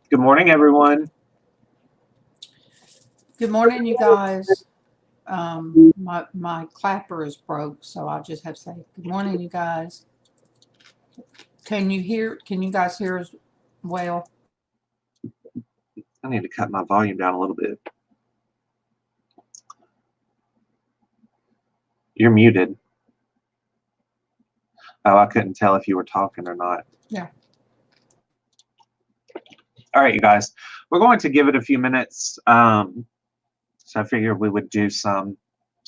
Good morning, everyone. Good morning, you guys. My clapper is broke, so I'll just have to say good morning, you guys. Can you guys hear us well? I need to cut my volume down a little bit. You're muted. Oh, I couldn't tell if you were talking or not. Yeah. All right, you guys. We're going to give it a few minutes. So I figured we would do some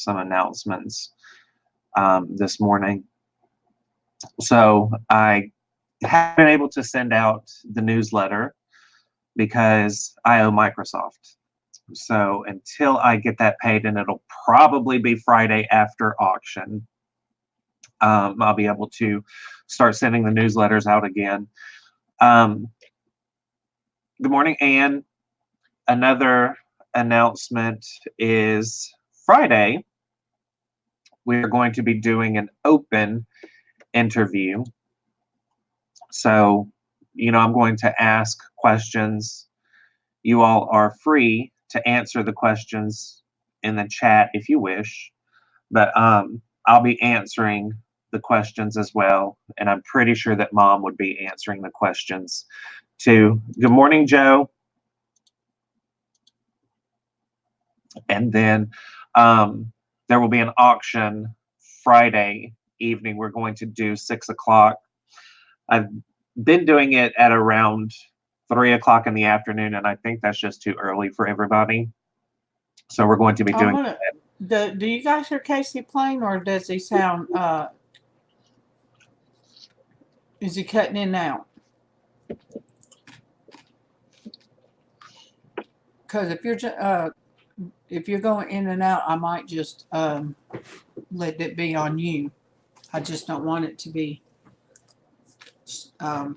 announcements this morning. So I haven't been able to send out the newsletter because I owe Microsoft. So until I get that paid, and it'll probably be Friday after auction, I'll be able to start sending the newsletters out again. Good morning, Anne. Another announcement is Friday, we're going to be doing an open interview. So, I'm going to ask questions. You all are free to answer the questions in the chat if you wish, but I'll be answering the questions as well, and I'm pretty sure that Mom would be answering the questions too. Good morning, Joe. And then there will be an auction Friday evening. We're going to do 6 o'clock. I've been doing it at around 3 o'clock in the afternoon, and I think that's just too early for everybody. So we're going to be doing it. Do you guys hear Casey playing, or does he sound, is he cutting in and out? Because if you're going in and out, I might just let it be on you. I just don't want it to be, our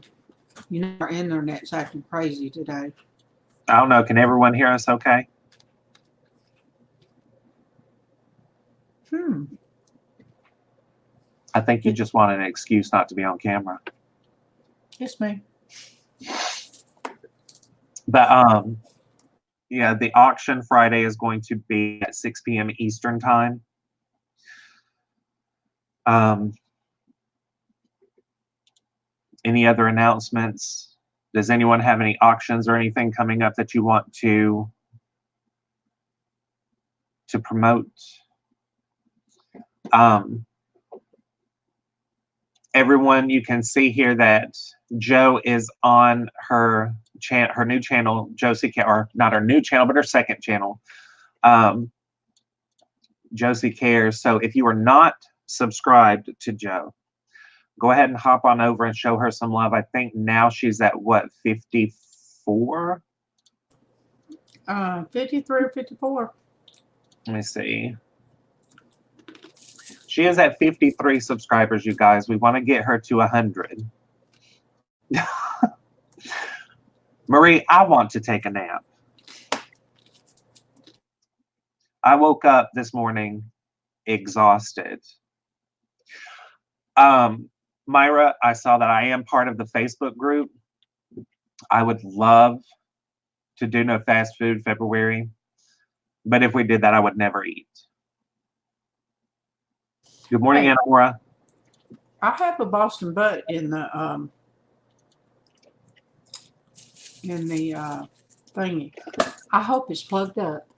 internet's acting crazy today. I don't know. Can everyone hear us okay? I think you just wanted an excuse not to be on camera. It's me. But yeah, the auction Friday is going to be at 6 p.m. Eastern time. Any other announcements? Does anyone have any auctions or anything coming up that you want to promote? Everyone, you can see here that Joe is on her new channel, Josie, or not her new channel, but her second channel, Josie Cares. So if you are not subscribed to Joe, go ahead and hop on over and show her some love. I think now she's at what, 54? 53 or 54. Let me see. She is at 53 subscribers, you guys. We want to get her to 100. Marie, I want to take a nap. I woke up this morning exhausted. Myra, I saw that I am part of the Facebook group. I would love to do no fast food February, but if we did that, I would never eat. Good morning, Hey, Anamora. I have a Boston butt in the thingy. I hope it's plugged up.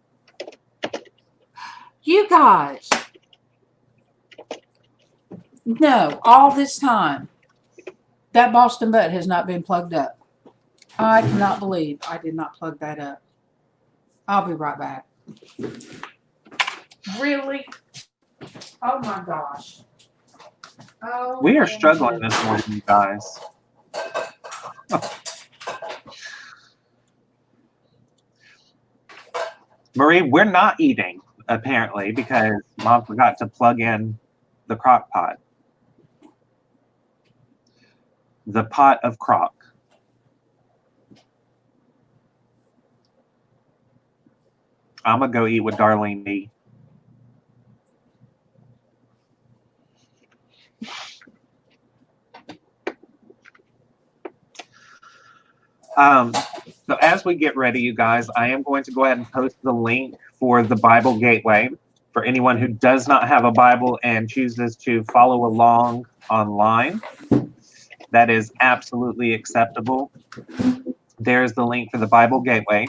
You guys, no, all this time, that Boston butt has not been plugged up. I cannot believe I did not plug that up. I'll be right back. Really? Oh my gosh. Oh, we are struggling this morning, you guys. Marie, we're not eating, apparently, because Mom forgot to plug in the crock pot. The pot of crock. I'm going to go eat with Darlene B. So as we get ready, you guys, I am going to go ahead and post the link for the Bible Gateway for anyone who does not have a Bible and chooses to follow along online. That is absolutely acceptable. There's the link for the Bible Gateway.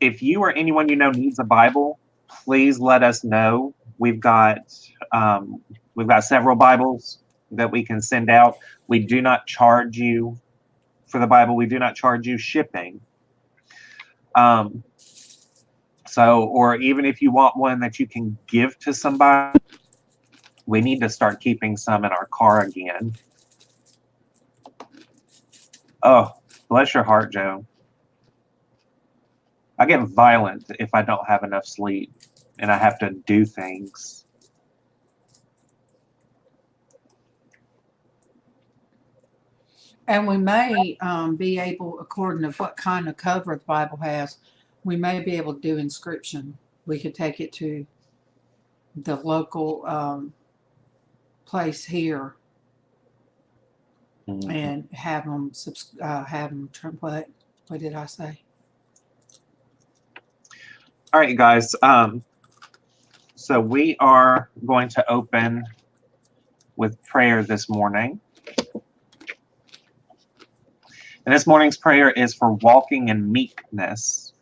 If you or anyone you know needs a Bible, please let us know. We've got several Bibles that we can send out. We do not charge you for the Bible. We do not charge you shipping. Or even if you want one that you can give to somebody, we need to start keeping some in our car again. Oh, bless your heart, Joe. I get violent if I don't have enough sleep and I have to do things. And we may be able, according to what kind of cover the Bible has, we may be able to do inscription. We could take it to the local place here and have them what did I say? All right, guys. So we are going to open with prayer this morning. And this morning's prayer is for walking in meekness.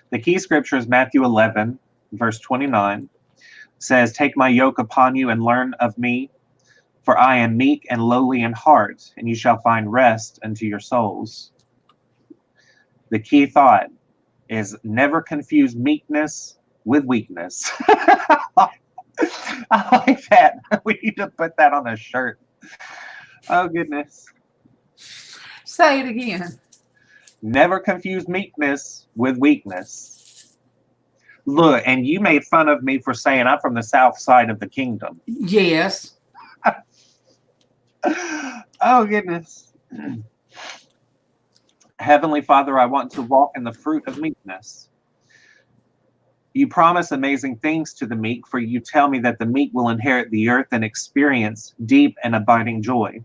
The key scripture is Matthew 11, verse 29. Says, "Take my yoke upon you and learn of me, for I am meek and lowly in heart, and you shall find rest unto your souls." The key thought is never confuse meekness with weakness. I like that. We need to put that on a shirt. Oh, goodness. Say it again. Never confuse meekness with weakness. Look, and you made fun of me for saying I'm from the south side of the kingdom. Yes. Oh, goodness. Heavenly Father, I want to walk in the fruit of meekness. You promise amazing things to the meek, for you tell me that the meek will inherit the earth and experience deep and abiding joy.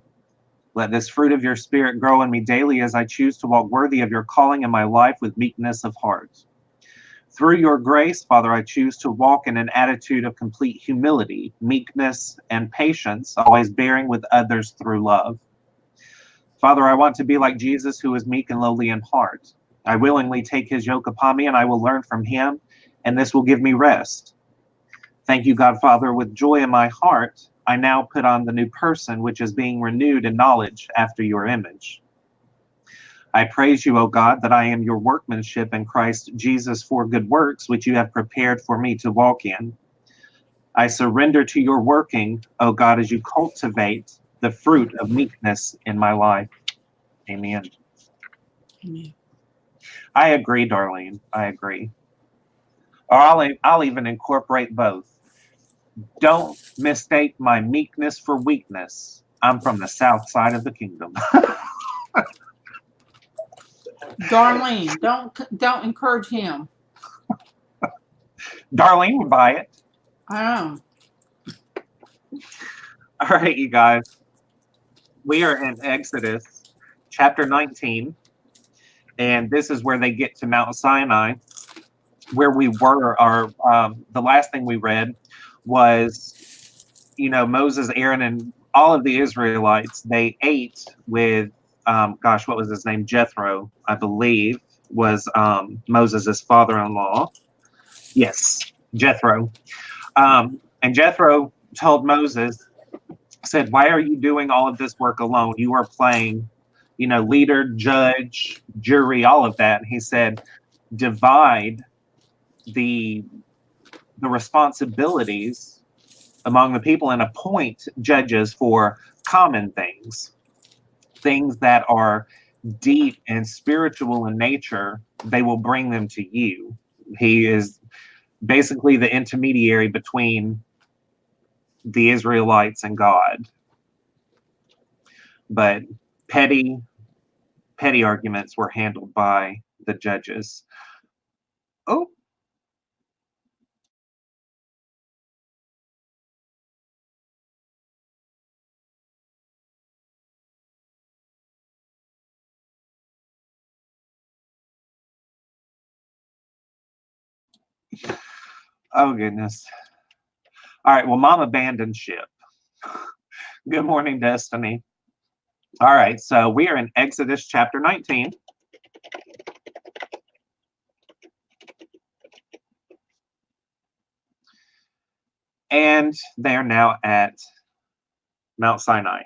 Let this fruit of your spirit grow in me daily as I choose to walk worthy of your calling in my life with meekness of heart. Through your grace, Father, I choose to walk in an attitude of complete humility, meekness, and patience, always bearing with others through love. Father, I want to be like Jesus, who is meek and lowly in heart. I willingly take his yoke upon me, and I will learn from him, and this will give me rest. Thank you, God, Father. With joy in my heart, I now put on the new person, which is being renewed in knowledge after your image. I praise you, O God, that I am your workmanship in Christ Jesus for good works, which you have prepared for me to walk in. I surrender to your working, O God, as you cultivate the fruit of meekness in my life. Amen. Amen. I agree, Darlene. I agree. Or I'll even incorporate both. Don't mistake my meekness for weakness. I'm from the south side of the kingdom. Darlene, don't encourage him. Darlene would buy it. I know. All right, you guys. We are in Exodus chapter 19, and this is where they get to Mount Sinai, where we were. The last thing we read was, Moses, Aaron, and all of the Israelites. They ate with, what was his name? Jethro, I believe, was Moses' father-in-law. Yes, Jethro. And Jethro told Moses, said, "Why are you doing all of this work alone? You are playing, leader, judge, jury, all of that." And he said, "Divide the responsibilities among the people and appoint judges for common things that are deep and spiritual in nature. They will bring them to you." He is basically the intermediary between the Israelites and God. But petty arguments were handled by the judges. Oh, Oh, goodness. All right. Well, Mom abandoned ship. Good morning, Destiny. All right. So we are in Exodus chapter 19. And they're now at Mount Sinai.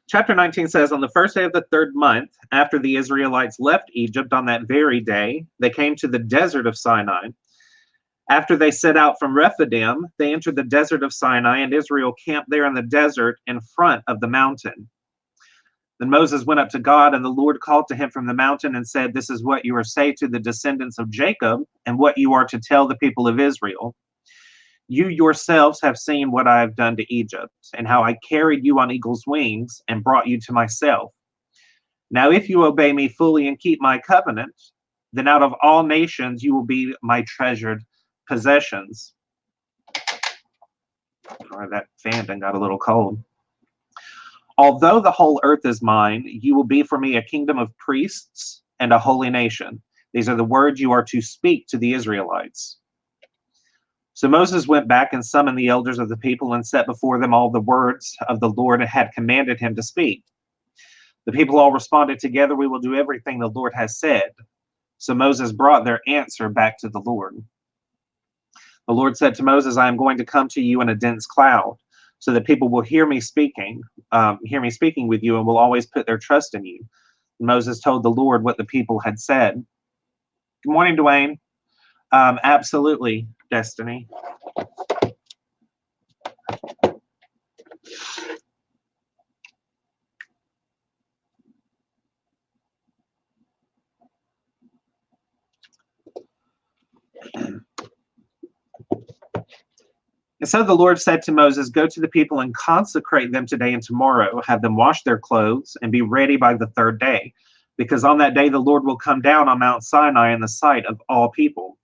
Chapter 19 says, on the first day of the third month, after the Israelites left Egypt on that very day, they came to the desert of Sinai. After they set out from Rephidim, they entered the desert of Sinai, and Israel camped there in the desert in front of the mountain. Then Moses went up to God, and the Lord called to him from the mountain and said, this is what you are to say to the descendants of Jacob, and what you are to tell the people of Israel. You yourselves have seen what I have done to Egypt, and how I carried you on eagle's wings and brought you to myself. Now, if you obey me fully and keep my covenant, then out of all nations you will be my treasured possessions. Sorry, that fan done got a little cold. Although the whole earth is mine, you will be for me a kingdom of priests and a holy nation. These are the words you are to speak to the Israelites. So Moses went back and summoned the elders of the people and set before them all the words of the Lord had commanded him to speak. The people all responded together, we will do everything the Lord has said. So Moses brought their answer back to the Lord. The Lord said to Moses, I am going to come to you in a dense cloud, so that people will hear me speaking with you and will always put their trust in you. And Moses told the Lord what the people had said. Good morning, Dwayne. Absolutely, Destiny. And so the Lord said to Moses, go to the people and consecrate them today and tomorrow. Have them wash their clothes and be ready by the third day, because on that day the Lord will come down on Mount Sinai in the sight of all people.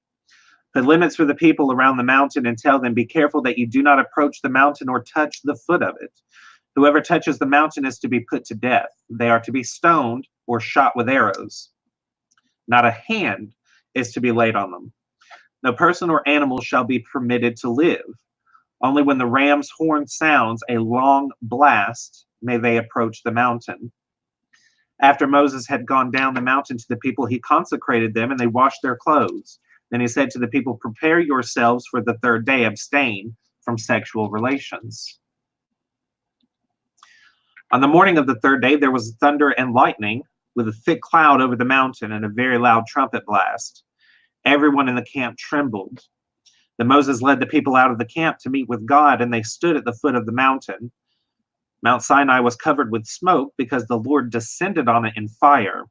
Put limits for the people around the mountain and tell them, be careful that you do not approach the mountain or touch the foot of it. Whoever touches the mountain is to be put to death. They are to be stoned or shot with arrows. Not a hand is to be laid on them. No person or animal shall be permitted to live. Only when the ram's horn sounds a long blast may they approach the mountain. After Moses had gone down the mountain to the people, he consecrated them, and they washed their clothes. Then he said to the people, prepare yourselves for the third day, abstain from sexual relations. On the morning of the third day, there was thunder and lightning, with a thick cloud over the mountain and a very loud trumpet blast. Everyone in the camp trembled. Then Moses led the people out of the camp to meet with God, and they stood at the foot of the mountain. Mount Sinai was covered with smoke because the Lord descended on it in fire.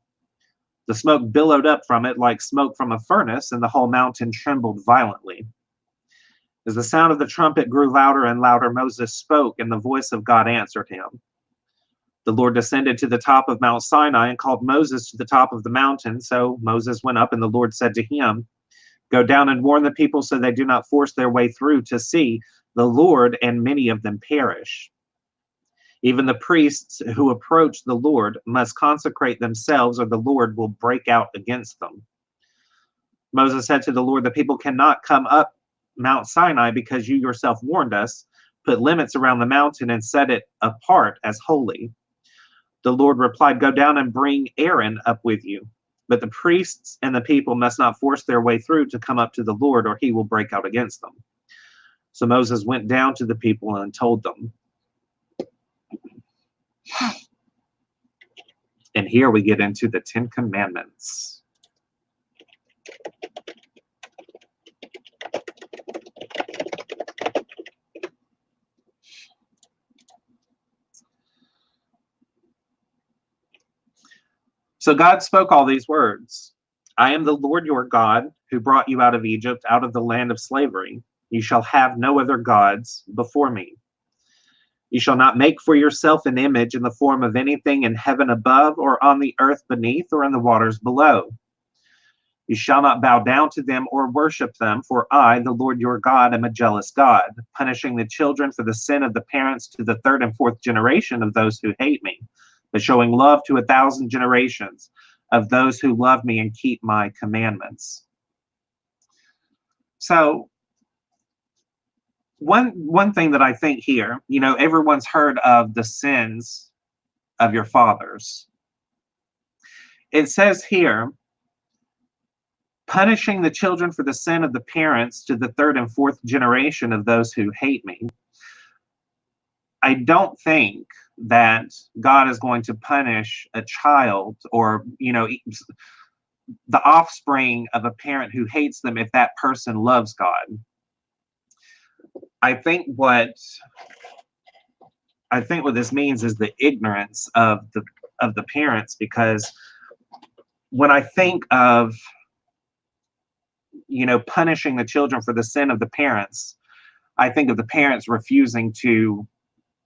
The smoke billowed up from it like smoke from a furnace, and the whole mountain trembled violently. As the sound of the trumpet grew louder and louder, Moses spoke, and the voice of God answered him. The Lord descended to the top of Mount Sinai and called Moses to the top of the mountain. So Moses went up, and the Lord said to him, go down and warn the people so they do not force their way through to see the Lord, and many of them perish. Even the priests who approach the Lord must consecrate themselves, or the Lord will break out against them. Moses said to the Lord, the people cannot come up Mount Sinai because you yourself warned us. Put limits around the mountain and set it apart as holy. The Lord replied, go down and bring Aaron up with you. But the priests and the people must not force their way through to come up to the Lord, or he will break out against them. So Moses went down to the people and told them. And here we get into the Ten Commandments. So God spoke all these words. I am the Lord your God, who brought you out of Egypt, out of the land of slavery. You shall have no other gods before me. You shall not make for yourself an image in the form of anything in heaven above, or on the earth beneath, or in the waters below. You shall not bow down to them or worship them, for I, the Lord your God, am a jealous God, punishing the children for the sin of the parents to the third and fourth generation of those who hate me, but showing love to 1,000 generations of those who love me and keep my commandments. So one thing that I think here, everyone's heard of the sins of your fathers. It says here, punishing the children for the sin of the parents to the third and fourth generation of those who hate me. I don't think that God is going to punish a child or, the offspring of a parent who hates them if that person loves God. I think what this means is the ignorance of the parents, because when I think of punishing the children for the sin of the parents, I think of the parents refusing to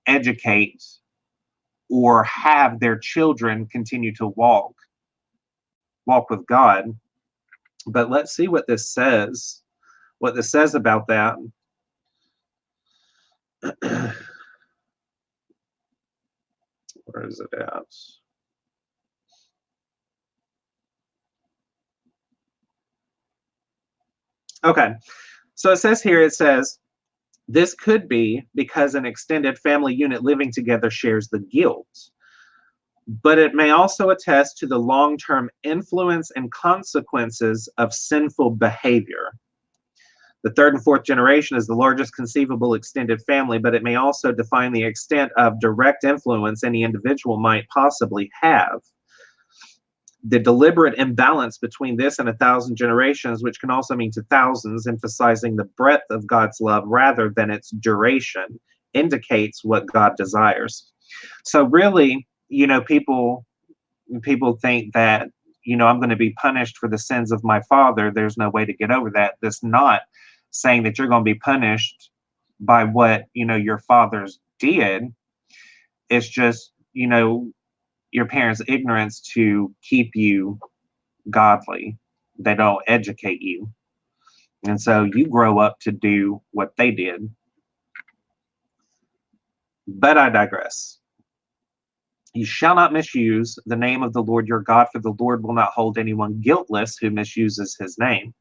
educate or have their children continue to walk with God. But let's see what this says about that. Where is it at? Okay, so it says, this could be because an extended family unit living together shares the guilt, but it may also attest to the long-term influence and consequences of sinful behavior. The third and fourth generation is the largest conceivable extended family, but it may also define the extent of direct influence any individual might possibly have. The deliberate imbalance between this and 1,000 generations, which can also mean to thousands, emphasizing the breadth of God's love rather than its duration, indicates what God desires. So really, people think that, I'm going to be punished for the sins of my father. There's no way to get over that. That's not saying that you're going to be punished by what, your fathers did. It's just, your parents' ignorance to keep you godly. They don't educate you. And so you grow up to do what they did. But I digress. You shall not misuse the name of the Lord your God, for the Lord will not hold anyone guiltless who misuses his name.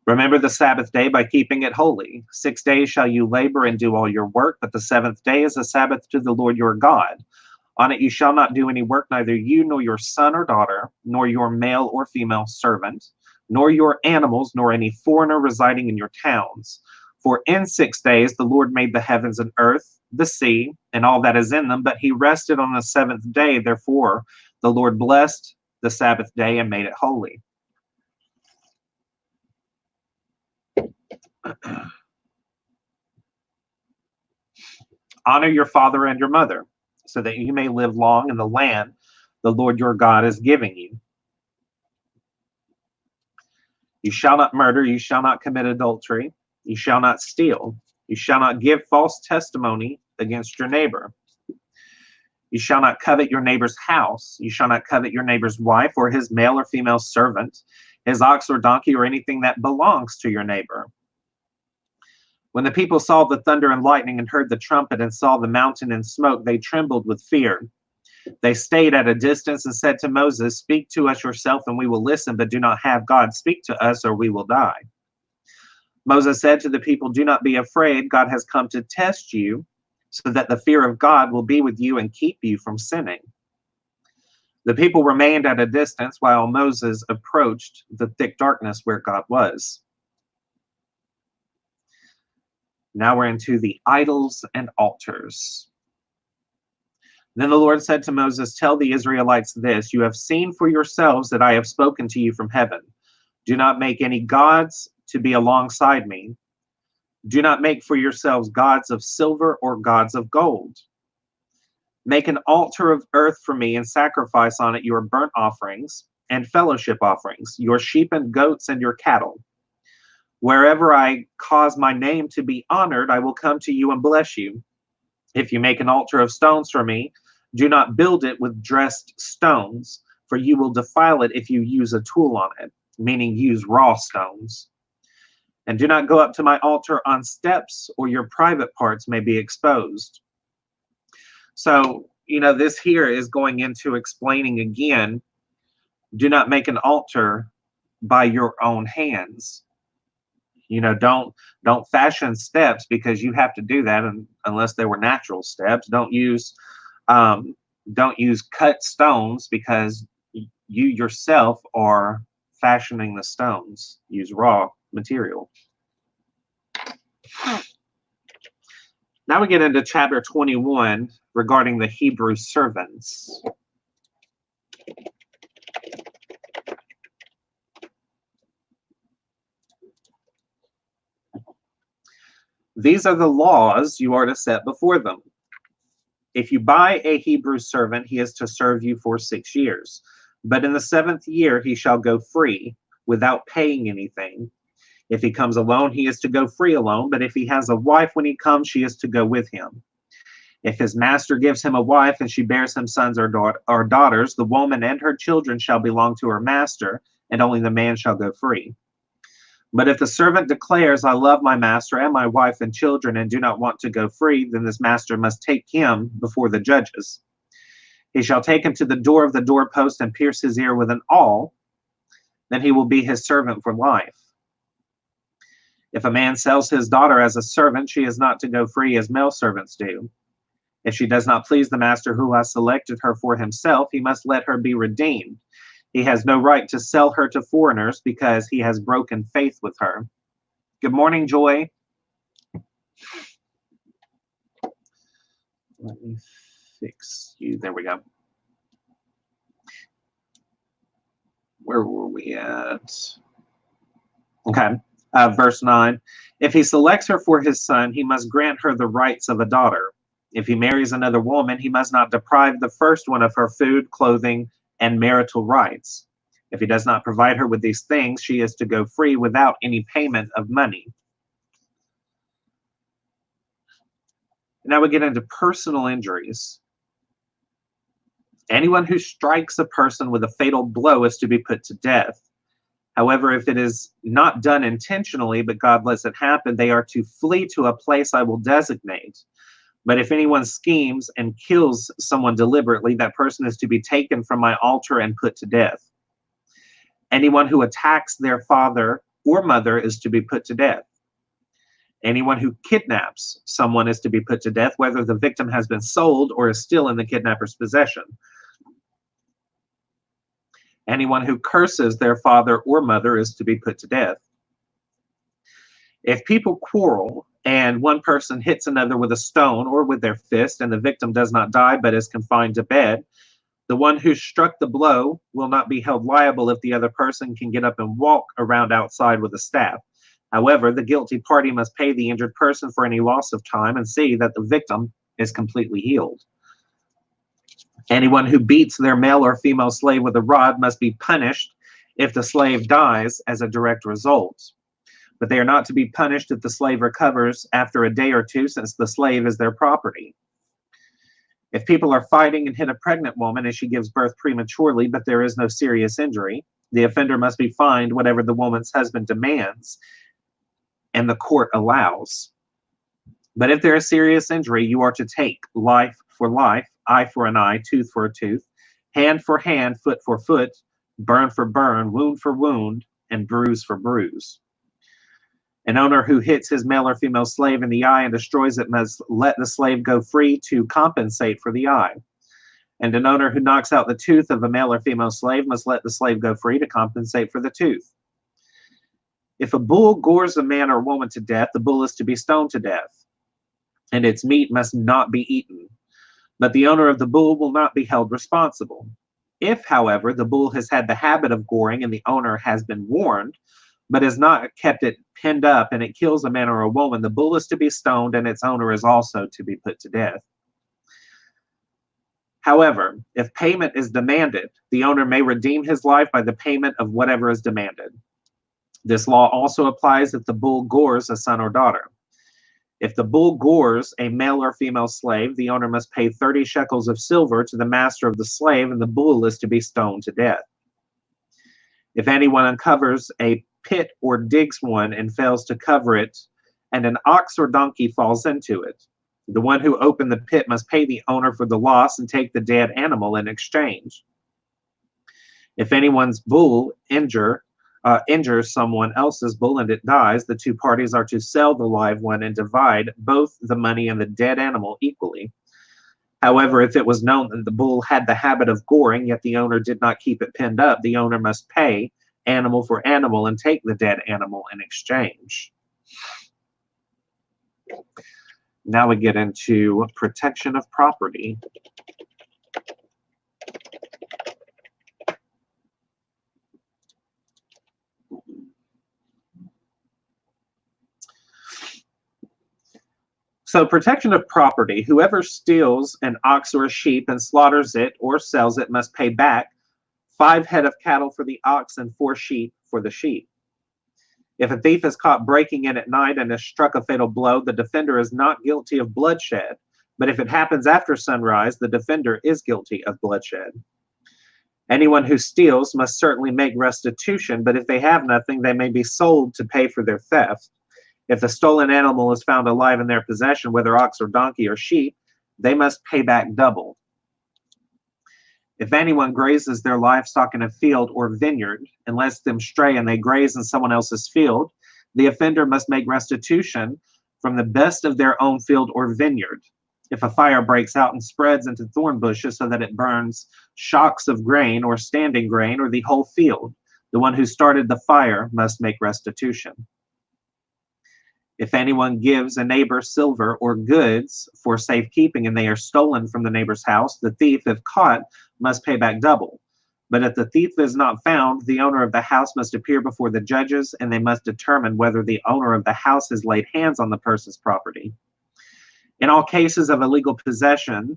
Remember the Sabbath day by keeping it holy. 6 days shall you labor and do all your work, but the seventh day is a Sabbath to the Lord your God. On it you shall not do any work, neither you nor your son or daughter, nor your male or female servant, nor your animals, nor any foreigner residing in your towns. For in 6 days the Lord made the heavens and earth, the sea, and all that is in them, but he rested on the seventh day. Therefore the Lord blessed the Sabbath day and made it holy. Honor your father and your mother, so that you may live long in the land the Lord your God is giving you. You shall not murder, you shall not commit adultery, you shall not steal, you shall not give false testimony against your neighbor. You shall not covet your neighbor's house, you shall not covet your neighbor's wife or his male or female servant, his ox or donkey, or anything that belongs to your neighbor. When the people saw the thunder and lightning and heard the trumpet and saw the mountain in smoke, they trembled with fear. They stayed at a distance and said to Moses, "Speak to us yourself and we will listen, but do not have God speak to us or we will die." Moses said to the people, "Do not be afraid. God has come to test you so that the fear of God will be with you and keep you from sinning." The people remained at a distance while Moses approached the thick darkness where God was. Now we're into the idols and altars. Then the Lord said to Moses, "Tell the Israelites this, you have seen for yourselves that I have spoken to you from heaven. Do not make any gods to be alongside me. Do not make for yourselves gods of silver or gods of gold. Make an altar of earth for me and sacrifice on it your burnt offerings and fellowship offerings, your sheep and goats and your cattle. Wherever I cause my name to be honored, I will come to you and bless you. If you make an altar of stones for me, do not build it with dressed stones, for you will defile it if you use a tool on it," meaning use raw stones. "And do not go up to my altar on steps, or your private parts may be exposed." So, this here is going into explaining again, do not make an altar by your own hands. Don't fashion steps because you have to do that, unless they were natural steps. Don't use cut stones because you yourself are fashioning the stones. Use raw material. Now we get into chapter 21 regarding the Hebrew servants. These are the laws you are to set before them. If you buy a Hebrew servant, he is to serve you for 6 years. But in the 7th year, he shall go free without paying anything. If he comes alone, he is to go free alone. But if he has a wife when he comes, she is to go with him. If his master gives him a wife and she bears him sons or daughters, the woman and her children shall belong to her master, and only the man shall go free. But if the servant declares, I love my master and my wife and children and do not want to go free, then this master must take him before the judges. He shall take him to the door of the doorpost and pierce his ear with an awl. Then he will be his servant for life. If a man sells his daughter as a servant, she is not to go free as male servants do. If she does not please the master who has selected her for himself, he must let her be redeemed. He has no right to sell her to foreigners because he has broken faith with her. Good morning, Joy. Let me fix you. There we go. Where were we at? Okay. Verse 9. If he selects her for his son, he must grant her the rights of a daughter. If he marries another woman, he must not deprive the first one of her food, clothing, and marital rights. If he does not provide her with these things, she is to go free without any payment of money. Now we get into personal injuries. Anyone who strikes a person with a fatal blow is to be put to death. However, if it is not done intentionally, but God lets it happen, they are to flee to a place I will designate. But if anyone schemes and kills someone deliberately, that person is to be taken from my altar and put to death. Anyone who attacks their father or mother is to be put to death. Anyone who kidnaps someone is to be put to death, whether the victim has been sold or is still in the kidnapper's possession. Anyone who curses their father or mother is to be put to death. If people quarrel and one person hits another with a stone or with their fist, and the victim does not die but is confined to bed, the one who struck the blow will not be held liable if the other person can get up and walk around outside with a staff. However, the guilty party must pay the injured person for any loss of time and see that the victim is completely healed. Anyone who beats their male or female slave with a rod must be punished if the slave dies as a direct result. But they are not to be punished if the slave recovers after a day or two, since the slave is their property. If people are fighting and hit a pregnant woman as she gives birth prematurely, but there is no serious injury, the offender must be fined whatever the woman's husband demands and the court allows. But if there is serious injury, you are to take life for life, eye for an eye, tooth for a tooth, hand for hand, foot for foot, burn for burn, wound for wound, and bruise for bruise. An owner who hits his male or female slave in the eye and destroys it must let the slave go free to compensate for the eye. And an owner who knocks out the tooth of a male or female slave must let the slave go free to compensate for the tooth. If a bull gores a man or woman to death, the bull is to be stoned to death, and its meat must not be eaten. But the owner of the bull will not be held responsible. If, however, the bull has had the habit of goring and the owner has been warned, but has not kept it pinned up, and it kills a man or a woman, the bull is to be stoned, and its owner is also to be put to death. However, if payment is demanded, the owner may redeem his life by the payment of whatever is demanded. This law also applies if the bull gores a son or daughter. If the bull gores a male or female slave, the owner must pay 30 shekels of silver to the master of the slave, and the bull is to be stoned to death. If anyone uncovers a pit or digs one and fails to cover it, and an ox or donkey falls into it, the one who opened the pit must pay the owner for the loss and take the dead animal in exchange. If anyone's bull injure injures someone else's bull and it dies, the two parties are to sell the live one and divide both the money and the dead animal equally. However, if it was known that the bull had the habit of goring, yet the owner did not keep it pinned up, the owner must pay animal for animal and take the dead animal in exchange. Now we get into protection of property. So protection of property, whoever steals an ox or a sheep and slaughters it or sells it must pay back 5 head of cattle for the ox and 4 sheep for the sheep. If a thief is caught breaking in at night and has struck a fatal blow, the defender is not guilty of bloodshed. But if it happens after sunrise, the defender is guilty of bloodshed. Anyone who steals must certainly make restitution, but if they have nothing, they may be sold to pay for their theft. If the stolen animal is found alive in their possession, whether ox or donkey or sheep, they must pay back double. If anyone grazes their livestock in a field or vineyard and lets them stray and they graze in someone else's field, the offender must make restitution from the best of their own field or vineyard. If a fire breaks out and spreads into thorn bushes so that it burns shocks of grain or standing grain or the whole field, the one who started the fire must make restitution. If anyone gives a neighbor silver or goods for safekeeping and they are stolen from the neighbor's house, the thief, if caught, must pay back double. But if the thief is not found, the owner of the house must appear before the judges, and they must determine whether the owner of the house has laid hands on the person's property. In all cases of illegal possession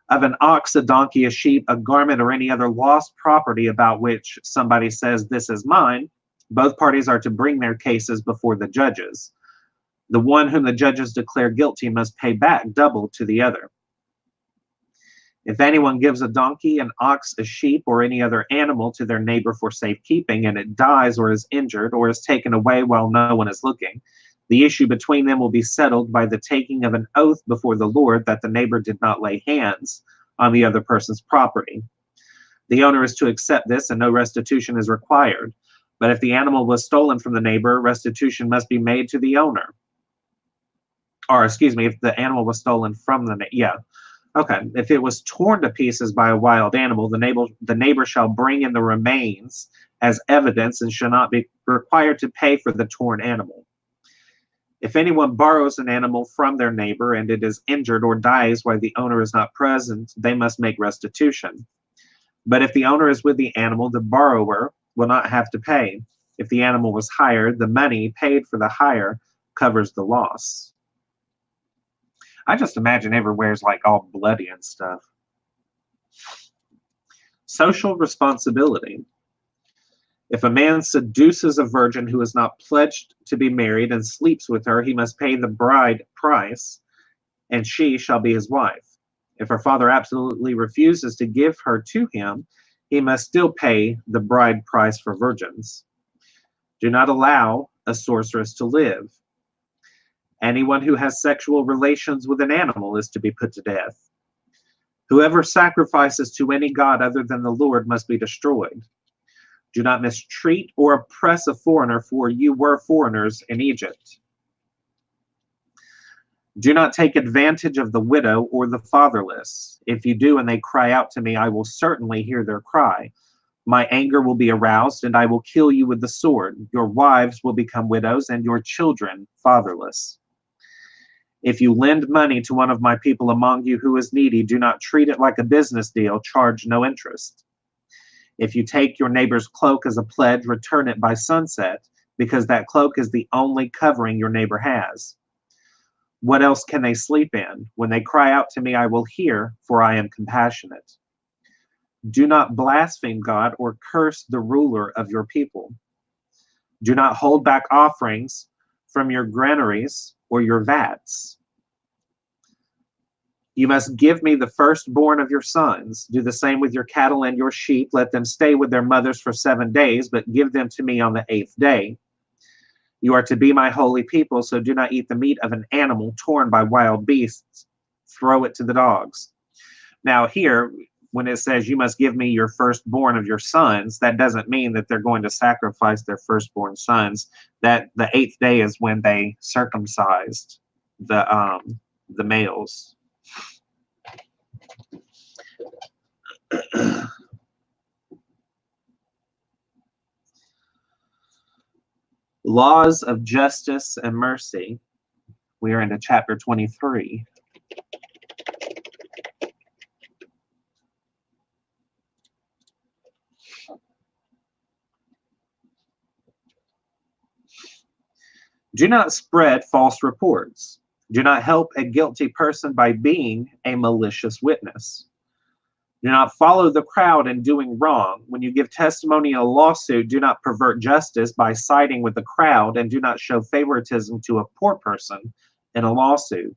of an ox, a donkey, a sheep, a garment, or any other lost property about which somebody says, "This is mine," both parties are to bring their cases before the judges. The one whom the judges declare guilty must pay back double to the other. If anyone gives a donkey, an ox, a sheep, or any other animal to their neighbor for safekeeping, and it dies or is injured or is taken away while no one is looking, the issue between them will be settled by the taking of an oath before the Lord that the neighbor did not lay hands on the other person's property. The owner is to accept this, and no restitution is required. But if the animal was stolen from the neighbor, restitution must be made to the owner. Or excuse me, if the animal was stolen from the if it was torn to pieces by a wild animal, the neighbor shall bring in the remains as evidence and shall not be required to pay for the torn animal. If anyone borrows an animal from their neighbor and it is injured or dies while the owner is not present, they must make restitution. But if the owner is with the animal, the borrower will not have to pay. If the animal was hired, the money paid for the hire covers the loss. I just imagine everywhere's like all bloody and stuff. Social responsibility. If a man seduces a virgin who is not pledged to be married and sleeps with her, he must pay the bride price, and she shall be his wife. If her father absolutely refuses to give her to him, he must still pay the bride price for virgins. Do not allow a sorceress to live. Anyone who has sexual relations with an animal is to be put to death. Whoever sacrifices to any god other than the Lord must be destroyed. Do not mistreat or oppress a foreigner, for you were foreigners in Egypt. Do not take advantage of the widow or the fatherless. If you do and they cry out to me, I will certainly hear their cry. My anger will be aroused, and I will kill you with the sword. Your wives will become widows, and your children fatherless. If you lend money to one of my people among you who is needy, do not treat it like a business deal. Charge no interest. If you take your neighbor's cloak as a pledge, return it by sunset, because that cloak is the only covering your neighbor has. What else can they sleep in? When they cry out to me, I will hear, for I am compassionate. Do not blaspheme God or curse the ruler of your people. Do not hold back offerings from your granaries or your vats. You must give me the firstborn of your sons. Do the same with your cattle and your sheep. Let them stay with their mothers for 7 days, but give them to me on the 8th day. You are to be my holy people, so do not eat the meat of an animal torn by wild beasts. Throw it to the dogs. Now here, when it says you must give me your firstborn of your sons, that doesn't mean that they're going to sacrifice their firstborn sons. That the 8th day is when they circumcised the males. Laws of justice and mercy. We are into chapter 23. Do not spread false reports. Do not help a guilty person by being a malicious witness. Do not follow the crowd in doing wrong. When you give testimony in a lawsuit, do not pervert justice by siding with the crowd, and do not show favoritism to a poor person in a lawsuit.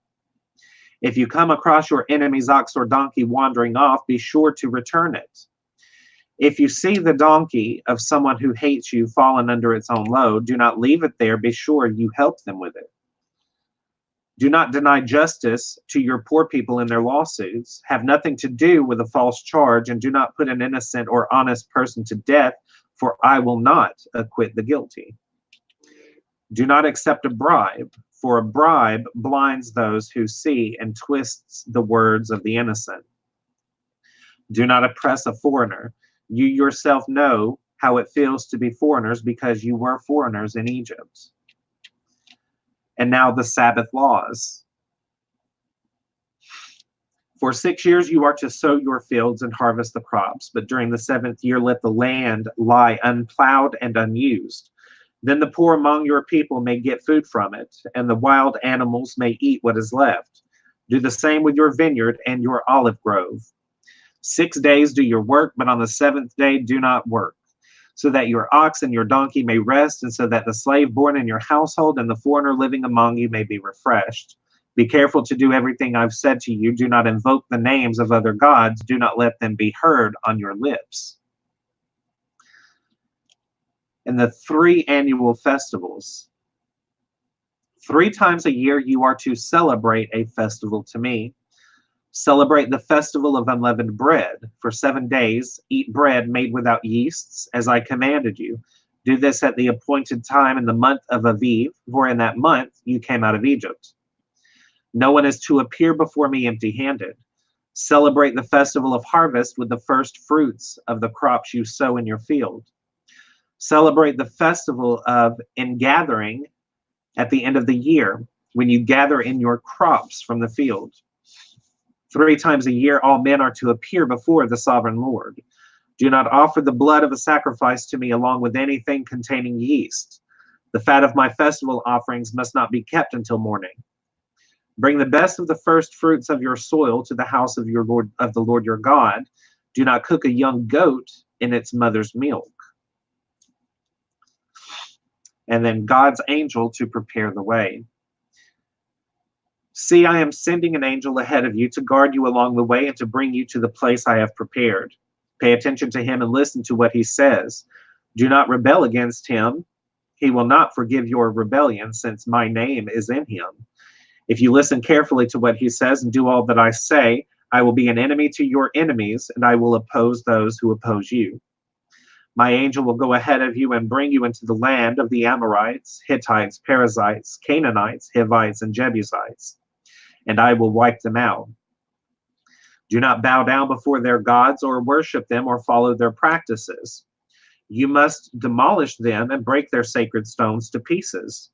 If you come across your enemy's ox or donkey wandering off, be sure to return it. If you see the donkey of someone who hates you fallen under its own load, do not leave it there. Be sure you help them with it. Do not deny justice to your poor people in their lawsuits. Have nothing to do with a false charge, and do not put an innocent or honest person to death, for I will not acquit the guilty. Do not accept a bribe, for a bribe blinds those who see and twists the words of the innocent. Do not oppress a foreigner. You yourself know how it feels to be foreigners because you were foreigners in Egypt. And now the Sabbath laws. For 6 years you are to sow your fields and harvest the crops, but during the 7th year let the land lie unplowed and unused. Then the poor among your people may get food from it, and the wild animals may eat what is left. Do the same with your vineyard and your olive grove. 6 days do your work, but on the 7th day do not work, so that your ox and your donkey may rest, and so that the slave born in your household and the foreigner living among you may be refreshed. Be careful to do everything I've said to you. Do not invoke the names of other gods. Do not let them be heard on your lips. And the 3 annual festivals. 3 times a year you are to celebrate a festival to me. Celebrate the festival of unleavened bread. For 7 days, eat bread made without yeasts, as I commanded you. Do this at the appointed time in the month of Aviv, for in that month you came out of Egypt. No one is to appear before me empty-handed. Celebrate the festival of harvest with the first fruits of the crops you sow in your field. Celebrate the festival of ingathering at the end of the year, when you gather in your crops from the field. 3 times a year, all men are to appear before the sovereign Lord. Do not offer the blood of a sacrifice to me along with anything containing yeast. The fat of my festival offerings must not be kept until morning. Bring the best of the first fruits of your soil to the house of the Lord your God. Do not cook a young goat in its mother's milk. And then God's angel to prepare the way. See, I am sending an angel ahead of you to guard you along the way and to bring you to the place I have prepared. Pay attention to him and listen to what he says. Do not rebel against him. He will not forgive your rebellion, since my name is in him. If you listen carefully to what he says and do all that I say, I will be an enemy to your enemies, and I will oppose those who oppose you. My angel will go ahead of you and bring you into the land of the Amorites, Hittites, Perizzites, Canaanites, Hivites, and Jebusites, and I will wipe them out. Do not bow down before their gods or worship them or follow their practices. You must demolish them and break their sacred stones to pieces.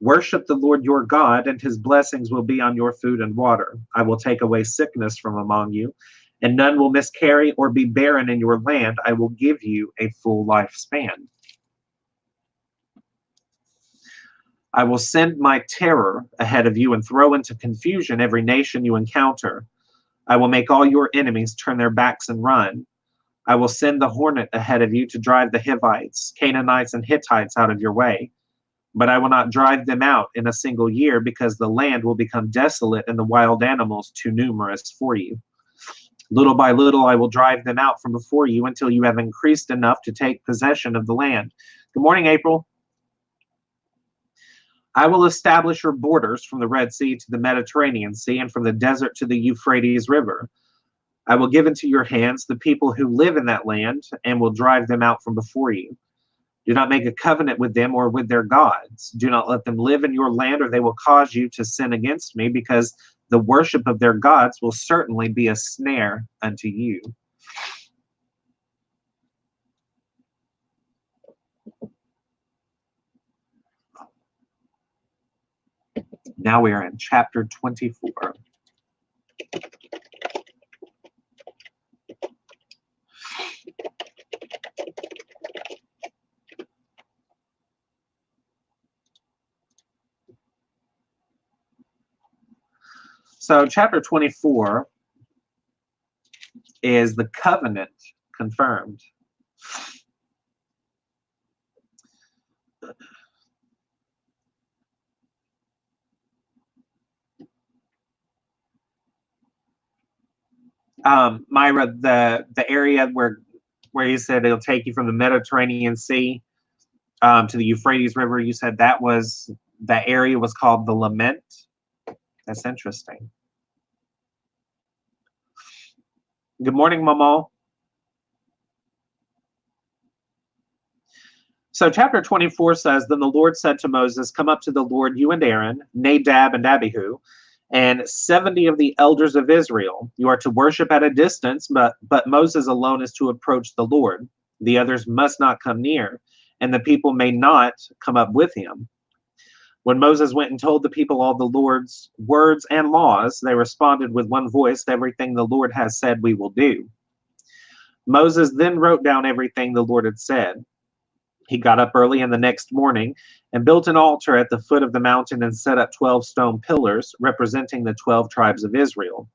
Worship the Lord your God, and his blessings will be on your food and water. I will take away sickness from among you, and none will miscarry or be barren in your land. I will give you a full lifespan. I will send my terror ahead of you and throw into confusion every nation you encounter. I will make all your enemies turn their backs and run. I will send the hornet ahead of you to drive the Hivites, Canaanites, and Hittites out of your way. But I will not drive them out in a single year, because the land will become desolate and the wild animals too numerous for you. Little by little, I will drive them out from before you until you have increased enough to take possession of the land. Good morning, April. I will establish your borders from the Red Sea to the Mediterranean Sea and from the desert to the Euphrates River. I will give into your hands the people who live in that land and will drive them out from before you. Do not make a covenant with them or with their gods. Do not let them live in your land, or they will cause you to sin against me, because the worship of their gods will certainly be a snare unto you. Now we are in chapter 24. So chapter 24 is the covenant confirmed. Myra, the area where you said it'll take you from the Mediterranean Sea to the Euphrates River, you said that area was called the Lament. That's interesting. Good morning, Mama. So chapter 24 says, Then the Lord said to Moses, Come up to the Lord, you and Aaron, Nadab and Abihu, and 70 of the elders of Israel. You are to worship at a distance, but Moses alone is to approach the Lord. The others must not come near, and the people may not come up with him. When Moses went and told the people all the Lord's words and laws, they responded with one voice, Everything the Lord has said we will do. Moses then wrote down everything the Lord had said. He got up early in the next morning and built an altar at the foot of the mountain and set up 12 stone pillars representing the 12 tribes of Israel.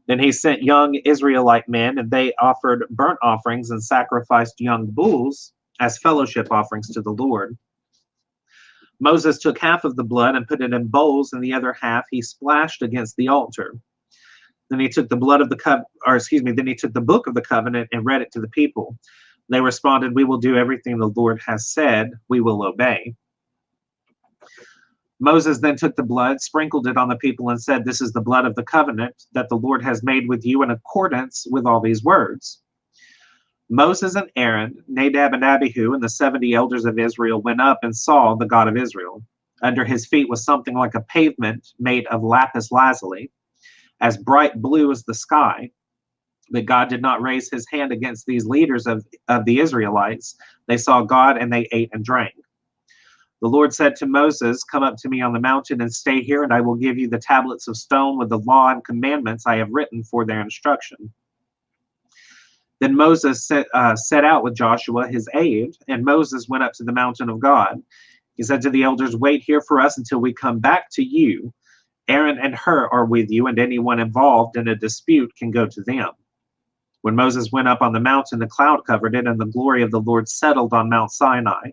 Then he sent young Israelite men, and they offered burnt offerings and sacrificed young bulls as fellowship offerings to the Lord. Moses took half of the blood and put it in bowls, and the other half he splashed against the altar. Then he took the blood of then he took the book of the covenant and read it to the people. They responded, We will do everything the Lord has said. We will obey. Moses then took the blood, sprinkled it on the people, and said, This is the blood of the covenant that the Lord has made with you in accordance with all these words. Moses and Aaron, Nadab and Abihu, and the 70 elders of Israel went up and saw the God of Israel. Under his feet was something like a pavement made of lapis lazuli, as bright blue as the sky. But God did not raise his hand against these leaders of the Israelites. They saw God and they ate and drank. The Lord said to Moses, Come up to me on the mountain and stay here, and I will give you the tablets of stone with the law and commandments I have written for their instruction. Then Moses set out with Joshua, his aide, and Moses went up to the mountain of God. He said to the elders, Wait here for us until we come back to you. Aaron and Hur are with you, and anyone involved in a dispute can go to them. When Moses went up on the mountain, the cloud covered it, and the glory of the Lord settled on Mount Sinai.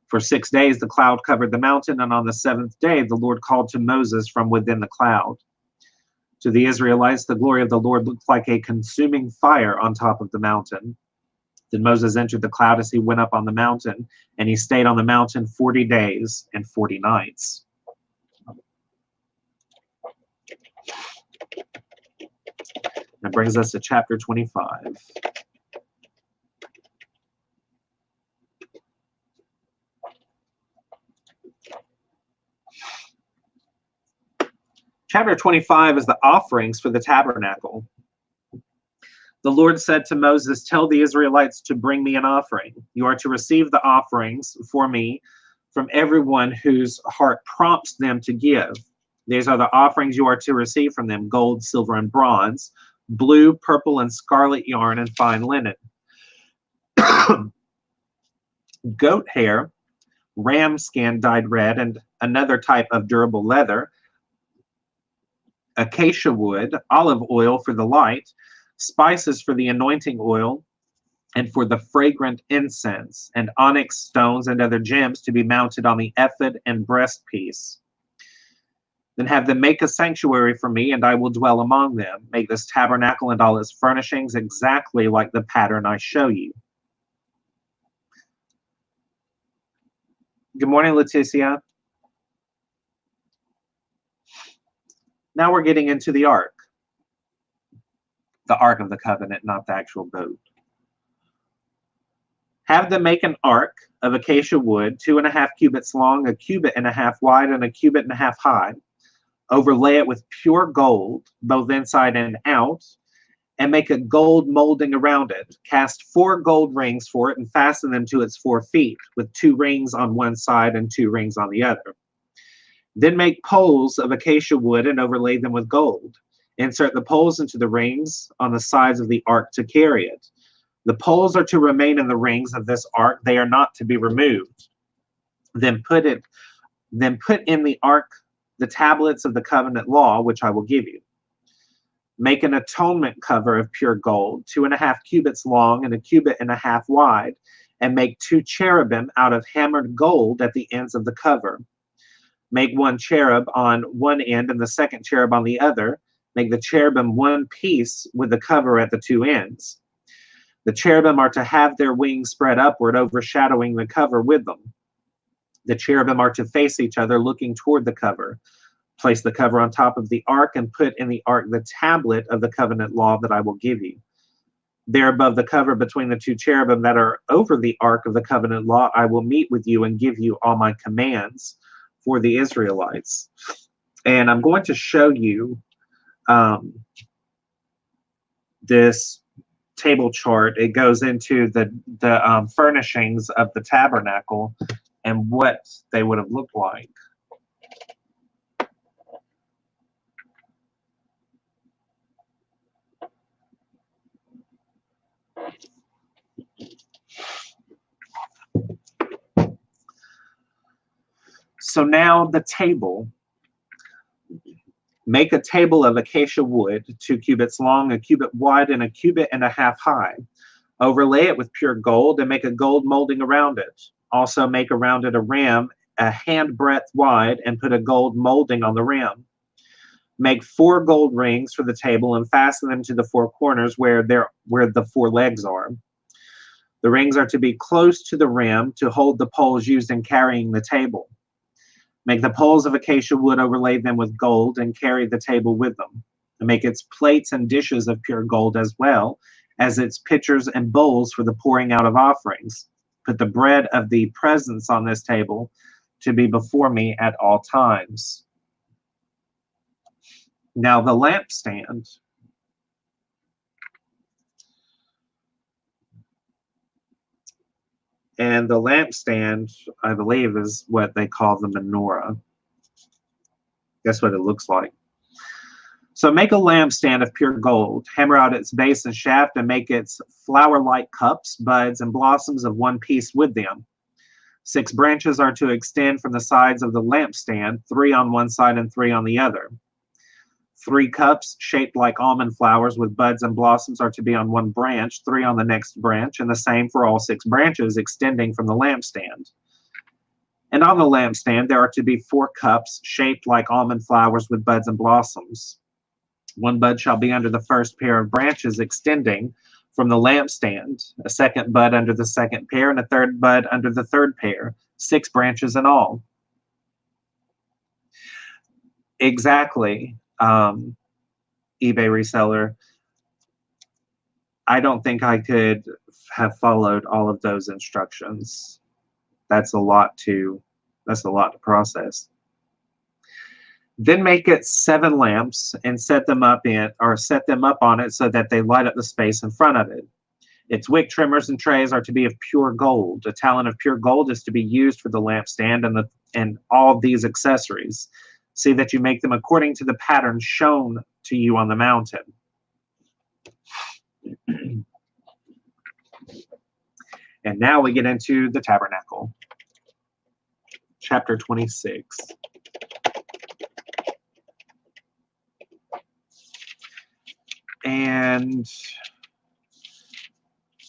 For 6 days the cloud covered the mountain, and on the 7th day the Lord called to Moses from within the cloud. To the Israelites, the glory of the Lord looked like a consuming fire on top of the mountain. Then Moses entered the cloud as he went up on the mountain, and he stayed on the mountain 40 days and 40 nights. That brings us to chapter 25. Chapter 25 is the offerings for the tabernacle. The Lord said to Moses, Tell the Israelites to bring me an offering. You are to receive the offerings for me from everyone whose heart prompts them to give. These are the offerings you are to receive from them: gold, silver, and bronze, blue, purple, and scarlet yarn, and fine linen, goat hair, ram skin dyed red, and another type of durable leather, acacia wood, olive oil for the light, spices for the anointing oil, and for the fragrant incense, and onyx stones and other gems to be mounted on the ephod and breastpiece. Then have them make a sanctuary for me, and I will dwell among them. Make this tabernacle and all its furnishings exactly like the pattern I show you. Good morning, Leticia. Now we're getting into the ark. the Ark of the Covenant, not the actual boat. Have them make an ark of acacia wood, 2.5 cubits long, 1.5 cubits wide, and 1.5 cubits high. Overlay it with pure gold, both inside and out, and make a gold molding around it. Cast 4 gold rings for it and fasten them to its 4 feet, with 2 rings on one side and 2 rings on the other. Then make poles of acacia wood and overlay them with gold. Insert the poles into the rings on the sides of the ark to carry it. The poles are to remain in the rings of this ark; they are not to be removed. Then put in the ark the tablets of the covenant law, which I will give you. Make an atonement cover of pure gold, 2.5 cubits long and 1.5 cubits wide, and make 2 cherubim out of hammered gold at the ends of the cover. Make 1 cherub on one end and the second cherub on the other. Make the cherubim one piece with the cover at the 2 ends. The cherubim are to have their wings spread upward, overshadowing the cover with them. The cherubim are to face each other, looking toward the cover. Place the cover on top of the ark and put in the ark the tablet of the covenant law that I will give you. There above the cover between the 2 cherubim that are over the ark of the covenant law, I will meet with you and give you all my commands for the Israelites. And I'm going to show you this table chart. It goes into the furnishings of the tabernacle and what they would have looked like. So now the table. Make a table of acacia wood, 2 cubits long, 1 cubit wide, and 1.5 cubits high. Overlay it with pure gold and make a gold molding around it. Also make around it a rim, a handbreadth wide, and put a gold molding on the rim. Make 4 gold rings for the table and fasten them to the 4 corners where the 4 legs are. The rings are to be close to the rim to hold the poles used in carrying the table. Make the poles of acacia wood, overlay them with gold, and carry the table with them. And make its plates and dishes of pure gold, as well as its pitchers and bowls for the pouring out of offerings. Put the bread of the presence on this table to be before me at all times. Now the lampstand. And the lampstand, I believe, is what they call the menorah. That's what it looks like. So make a lampstand of pure gold. Hammer out its base and shaft and make its flower-like cups, buds, and blossoms of one piece with them. 6 branches are to extend from the sides of the lampstand, 3 on one side and 3 on the other. 3 cups shaped like almond flowers with buds and blossoms are to be on one branch, 3 on the next branch, and the same for all 6 branches extending from the lampstand. And on the lampstand there are to be 4 cups shaped like almond flowers with buds and blossoms. 1 bud shall be under the first pair of branches extending from the lampstand, a 2nd bud under the 2nd pair, and a 3rd bud under the 3rd pair, 6 branches in all. Exactly. eBay reseller. I don't think I could have followed all of those instructions. That's a lot to process. Then make it 7 lamps and set them up on it so that they light up the space in front of it. Its wick trimmers and trays are to be of pure gold. A talent of pure gold is to be used for the lampstand and all these accessories. See that you make them according to the pattern shown to you on the mountain. And now we get into the tabernacle. Chapter 26. And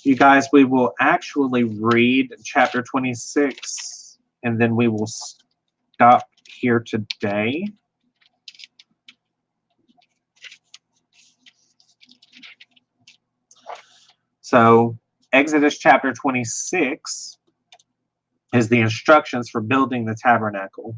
you guys, we will actually read chapter 26, and then we will stop here today. So Exodus chapter 26 is the instructions for building the tabernacle.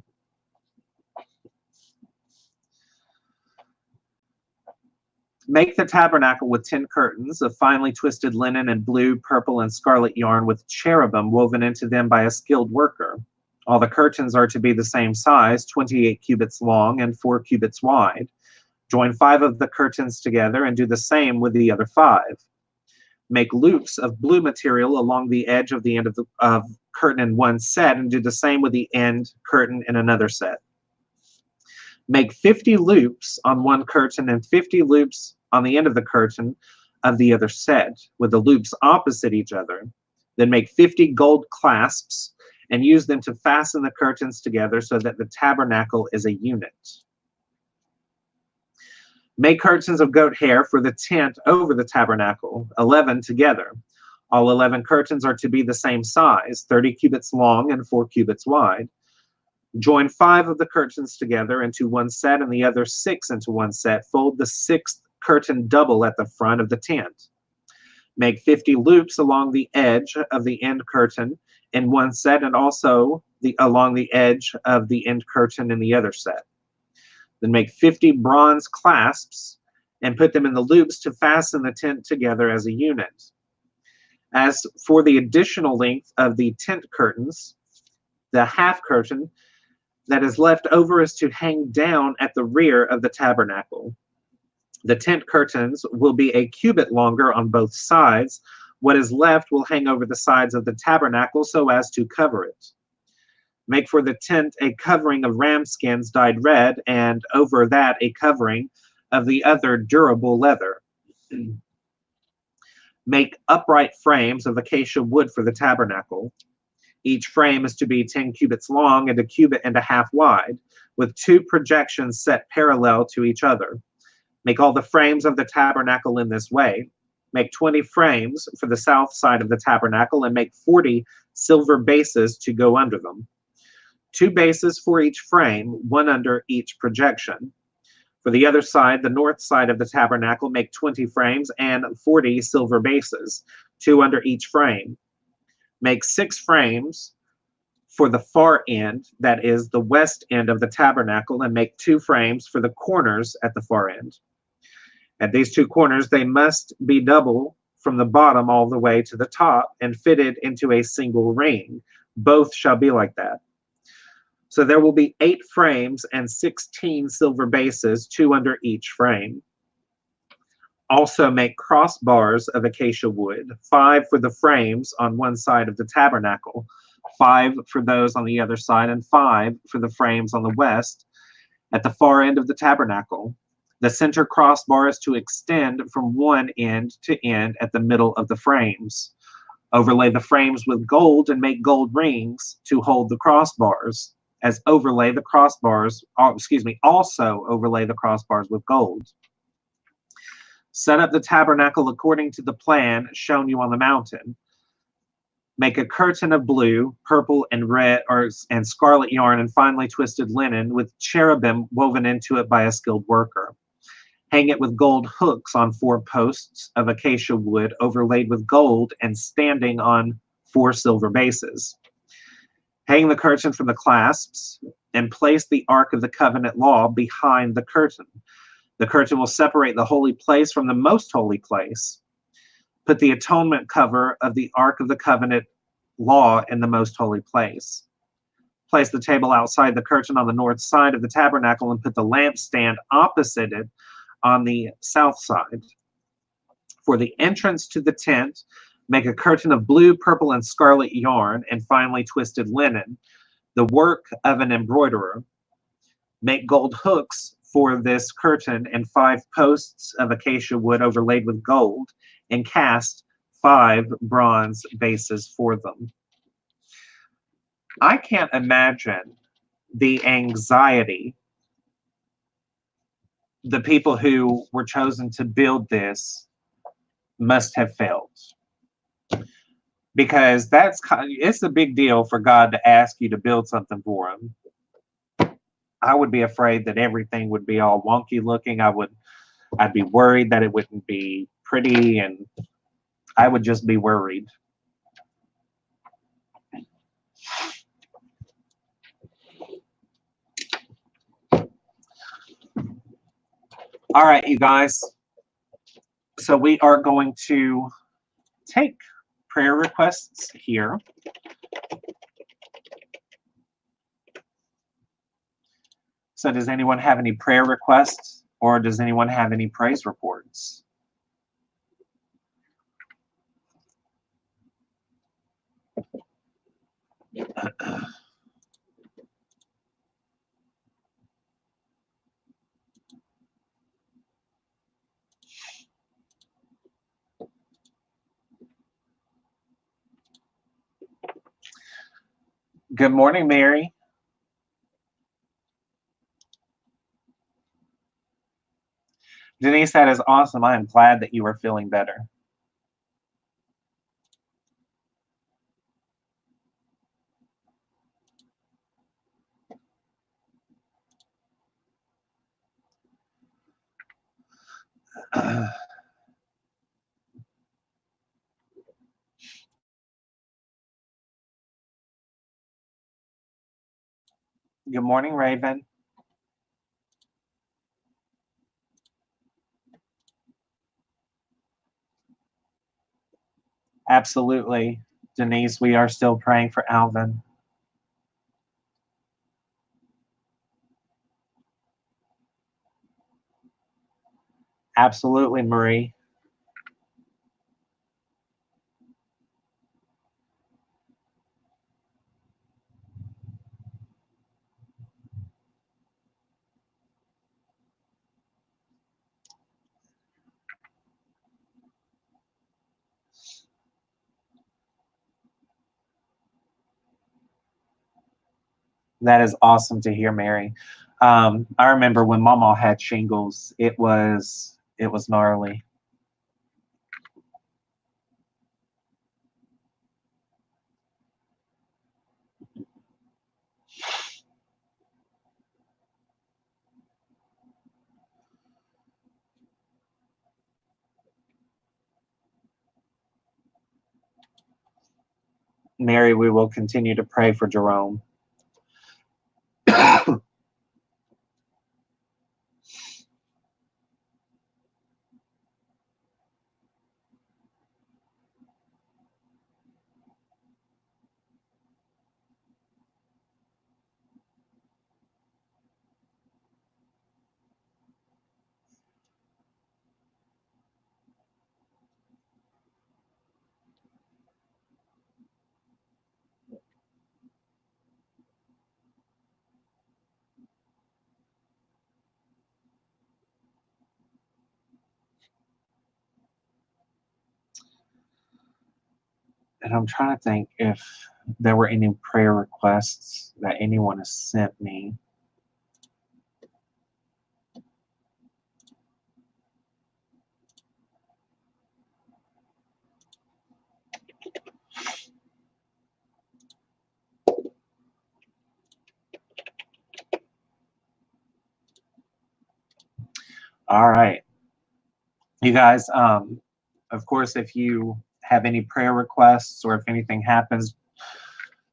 Make the tabernacle with 10 curtains of finely twisted linen and blue, purple, and scarlet yarn with cherubim woven into them by a skilled worker. All the curtains are to be the same size, 28 cubits long and 4 cubits wide. Join 5 of the curtains together and do the same with the other 5. Make loops of blue material along the edge of the end of the curtain in one set, and do the same with the end curtain in another set. Make 50 loops on one curtain and 50 loops on the end of the curtain of the other set, with the loops opposite each other. Then make 50 gold clasps and use them to fasten the curtains together so that the tabernacle is a unit. Make curtains of goat hair for the tent over the tabernacle, 11 together. All 11 curtains are to be the same size, 30 cubits long and 4 cubits wide. Join 5 of the curtains together into one set and the other 6 into one set. Fold the 6th curtain double at the front of the tent. Make 50 loops along the edge of the end curtain in one set, and also along the edge of the end curtain in the other set. Then make 50 bronze clasps and put them in the loops to fasten the tent together as a unit. As for the additional length of the tent curtains, the half curtain that is left over is to hang down at the rear of the tabernacle. The tent curtains will be a cubit longer on both sides. What is left will hang over the sides of the tabernacle so as to cover it. Make for the tent a covering of ram skins dyed red, and over that a covering of the other durable leather. Make upright frames of acacia wood for the tabernacle. Each frame is to be 10 cubits long and a cubit and a half wide, with 2 projections set parallel to each other. Make all the frames of the tabernacle in this way. Make 20 frames for the south side of the tabernacle, and make 40 silver bases to go under them. 2 bases for each frame, one under each projection. For the other side, the north side of the tabernacle, make 20 frames and 40 silver bases, 2 under each frame. Make 6 frames for the far end, that is the west end of the tabernacle, and make 2 frames for the corners at the far end. At these 2 corners, they must be double from the bottom all the way to the top and fitted into a single ring. Both shall be like that. So there will be 8 frames and 16 silver bases, 2 under each frame. Also make crossbars of acacia wood, 5 for the frames on one side of the tabernacle, 5 for those on the other side, and 5 for the frames on the west at the far end of the tabernacle. The center crossbar is to extend from one end to end at the middle of the frames. Overlay the frames with gold and make gold rings to hold the crossbars. Also overlay the crossbars with gold. Set up the tabernacle according to the plan shown you on the mountain. Make a curtain of blue, purple, and red and scarlet yarn and finely twisted linen with cherubim woven into it by a skilled worker. Hang it with gold hooks on 4 posts of acacia wood overlaid with gold and standing on 4 silver bases. Hang the curtain from the clasps and place the Ark of the Covenant law behind the curtain. The curtain will separate the holy place from the most holy place. Put the atonement cover of the Ark of the Covenant law in the most holy place. Place the table outside the curtain on the north side of the tabernacle and put the lampstand opposite it on the south side. For the entrance to the tent, make a curtain of blue, purple, and scarlet yarn and finely twisted linen, the work of an embroiderer. Make gold hooks for this curtain and 5 posts of acacia wood overlaid with gold, and cast 5 bronze bases for them. I can't imagine the anxiety the people who were chosen to build this must have felt. Because it's a big deal for God to ask you to build something for him. I would be afraid that everything would be all wonky looking. I'd be worried that it wouldn't be pretty, and I would just be worried. All right, you guys. So we are going to take prayer requests here. So does anyone have any prayer requests, or does anyone have any praise reports? Good morning, Mary. Denise, that is awesome. I am glad that you are feeling better. Good morning, Raven. Absolutely. Denise, we are still praying for Alvin. Absolutely, Marie. That is awesome to hear, Mary. I remember when Mama had shingles, it was gnarly. Mary, we will continue to pray for Jerome. And I'm trying to think if there were any prayer requests that anyone has sent me. All right. You guys, of course, if you have any prayer requests or if anything happens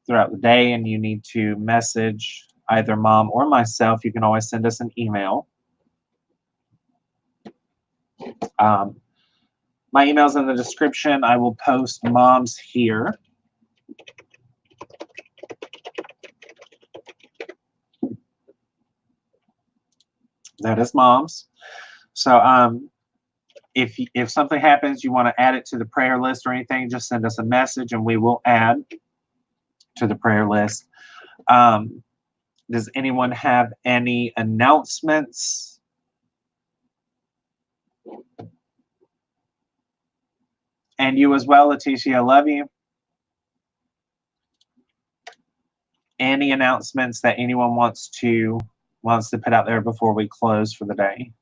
throughout the day and you need to message either Mom or myself, you can always send us an email. My email's in the description. I will post Mom's here. That is Mom's. So if something happens, you want to add it to the prayer list or anything, just send us a message and we will add to the prayer list. Does anyone have any announcements? And you as well, Leticia, I love you. Any announcements that anyone wants to put out there before we close for the day?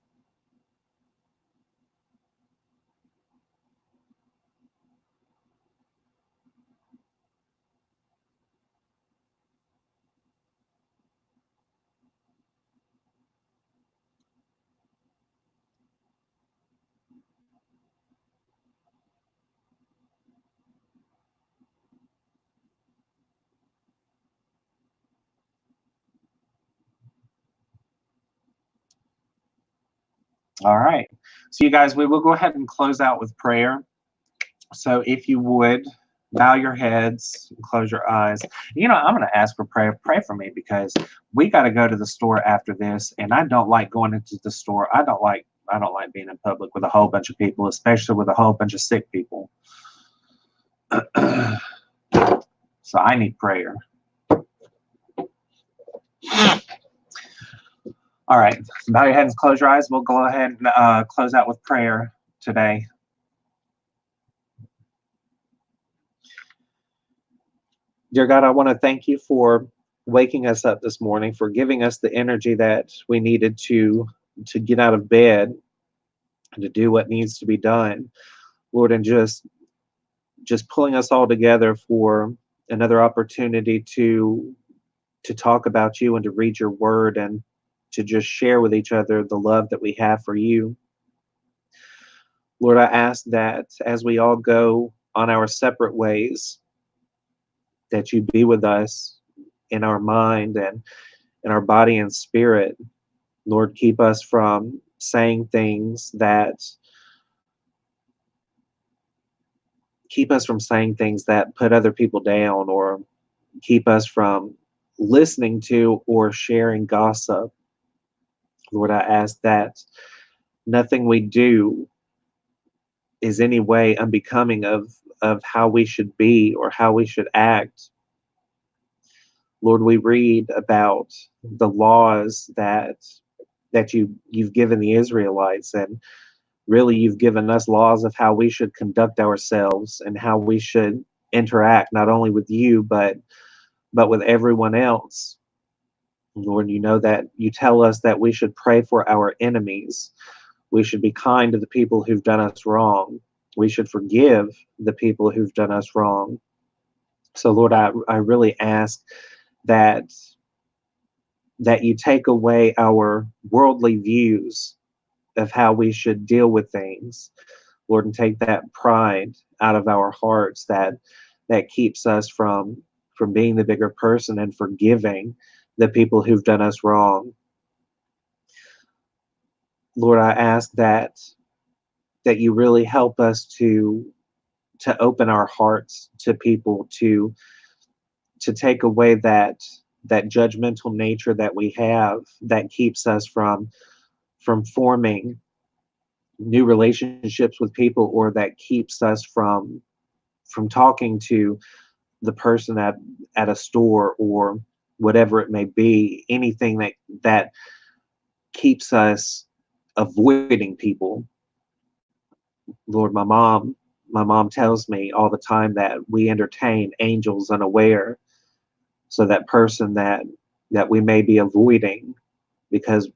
All right. So you guys, we will go ahead and close out with prayer. So if you would bow your heads, close your eyes. I'm going to ask for prayer. Pray for me because we got to go to the store after this, and I don't like going into the store. I don't like being in public with a whole bunch of people, especially with a whole bunch of sick people. So I need prayer. All right. So bow your heads, close your eyes. We'll go ahead and close out with prayer today. Dear God, I want to thank you for waking us up this morning, for giving us the energy that we needed to get out of bed and to do what needs to be done, Lord, and just pulling us all together for another opportunity to talk about you and to read your word and to just share with each other the love that we have for you. Lord, I ask that as we all go on our separate ways, that you be with us in our mind and in our body and spirit. Lord, keep us from saying things that put other people down, or keep us from listening to or sharing gossip. Lord, I ask that nothing we do is any way unbecoming of how we should be or how we should act. Lord, we read about the laws that you've given the Israelites, and really you've given us laws of how we should conduct ourselves and how we should interact not only with you but with everyone else. Lord, you know that you tell us that we should pray for our enemies. We should be kind to the people who've done us wrong. We should forgive the people who've done us wrong. So Lord, I really ask that you take away our worldly views of how we should deal with things, Lord, and take that pride out of our hearts that keeps us from being the bigger person and forgiving the people who've done us wrong. Lord, I ask that you really help us to open our hearts to people, to take away that judgmental nature that we have that keeps us from forming new relationships with people, or that keeps us from talking to the person at a store or whatever it may be, anything that keeps us avoiding people. Lord, my mom tells me all the time that we entertain angels unaware. So that person that we may be avoiding because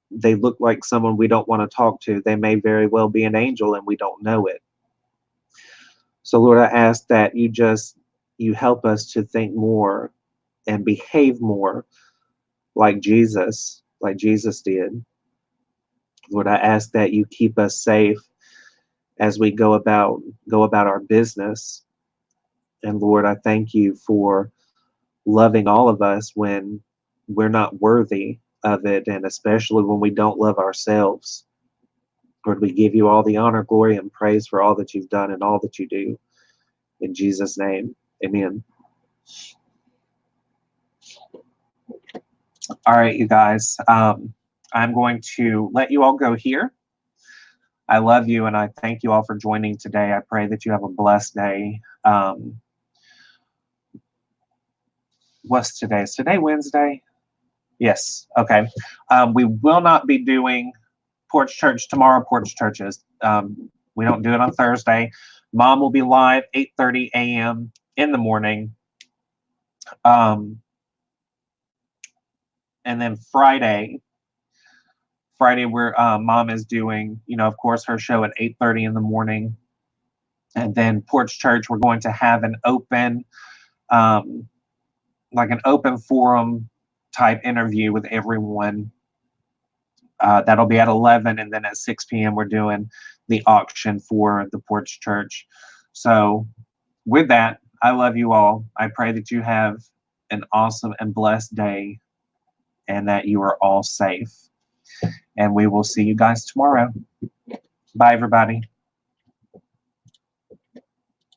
they look like someone we don't want to talk to, they may very well be an angel and we don't know it. So Lord, I ask that you help us to think more and behave more like Jesus did. Lord, I ask that you keep us safe as we go about our business. And Lord, I thank you for loving all of us when we're not worthy of it, and especially when we don't love ourselves. Lord, we give you all the honor, glory, and praise for all that you've done and all that you do. In Jesus' name, amen. All right, you guys. I'm going to let you all go here. I love you, and I thank you all for joining today. I pray that you have a blessed day. What's today? Is today Wednesday? Yes. Okay. We will not be doing Porch Church tomorrow. Porch Churches. We don't do it on Thursday. Mom will be live 8:30 a.m. in the morning. And then Friday, where Mom is doing, of course, her show at 8:30 in the morning. And then Porch Church, we're going to have an open, like an open forum type interview with everyone. That'll be at 11, and then at 6 p.m. we're doing the auction for the Porch Church. So with that, I love you all. I pray that you have an awesome and blessed day and that you are all safe. and we will see you guys tomorrow. Bye, everybody.